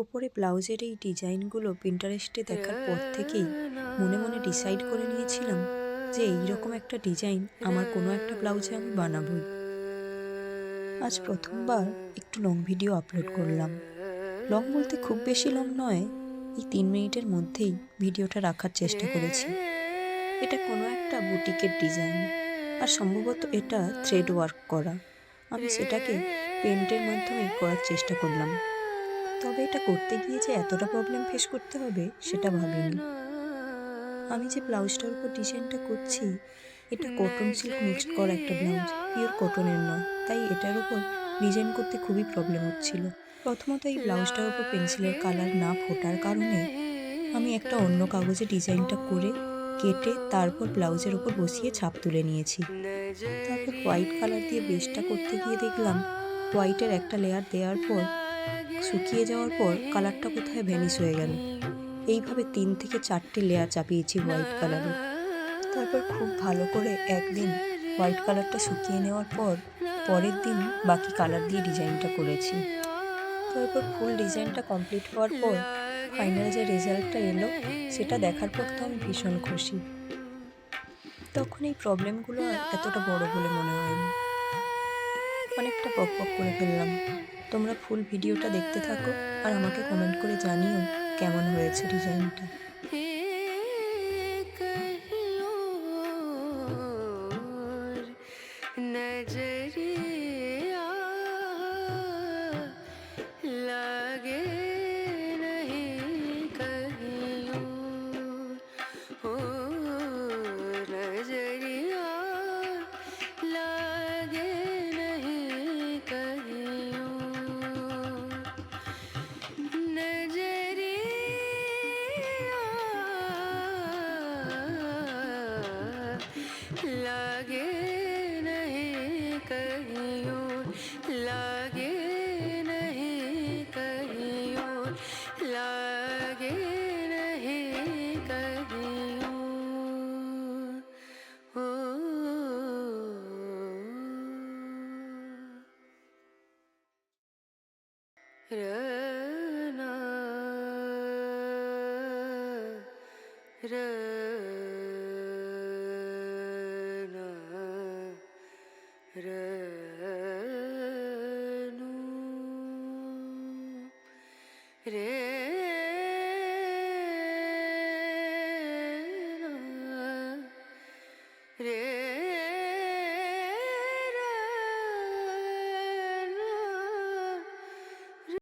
ওপরে ব্লাউজের এই ডিজাইনগুলো পিন্টারেস্টে দেখার পর থেকেই মনে মনে ডিসাইড করে নিয়েছিলাম যে এইরকম একটা ডিজাইন আমার কোনো একটা ব্লাউজে আমি বানাবই। আজ প্রথমবার একটু লং ভিডিও আপলোড করলাম। লং বলতে খুব বেশি লং নয়, এই 3 মিনিটের মধ্যেই ভিডিওটা রাখার চেষ্টা করেছি। এটা কোনো একটা বুটিকের ডিজাইন, আর সম্ভবত এটা থ্রেড ওয়ার্ক করা। আমি সেটাকে পেন্টের মাধ্যমে করার চেষ্টা করলাম, তবে এটা করতে গিয়ে যে এতটা প্রবলেম ফেস করতে হবে সেটা ভাবিনি। আমি যে ব্লাউজটার উপর ডিজাইনটা করছি, এটা কটন সিল্ক মিক্সড করা একটা ব্লাউজ, পিওর কটনের নয়, তাই এটার উপর ডিজাইন করতে খুবই প্রবলেম হচ্ছিল। প্রথমত এই ব্লাউজটার উপর পেন্সিলের কালার না ফোটার কারণে আমি একটা অন্য কাগজে ডিজাইনটা করে কেটে তারপর ব্লাউজের উপর বসিয়ে ছাপ তুলে নিয়েছি। তারপর হোয়াইট কালার দিয়ে বেসটা করতে গিয়ে দেখলাম হোয়াইটের একটা লেয়ার দেওয়ার পর শুকিয়ে যাওয়ার পর কালারটা কোথায় ভ্যানিশ হয়ে গেল। এইভাবে 3 থেকে 4টে লেয়ার চাপিয়েছি হোয়াইট কালারের। তারপর খুব ভালো করে একদিন হোয়াইট কালারটা শুকিয়ে নেওয়ার পর পরের দিন বাকি কালার দিয়ে ডিজাইনটা করেছি। তারপর ফুল ডিজাইনটা কমপ্লিট হওয়ার পর ফাইনাল যে রেজাল্টটা এলো সেটা দেখার পর তো আমি ভীষণ খুশি। তখন এই প্রবলেমগুলো আর এতটা বড় বলে মনে হয়নি। অনেকটা বকবক করে ফেললাম। তোমরা ফুল ভিডিওটা দেখতে থাকো আর আমাকে কমেন্ট করে জানিও কেমন হয়েছে ডিজাইনটা। नजरिया लागे नहीं कहीं और नजरिया लागे नहीं कहीं और नजरिया लागे नहीं कहीं और लागे नहीं कहीं और लागे नहीं कहीं और रना रना रनु रे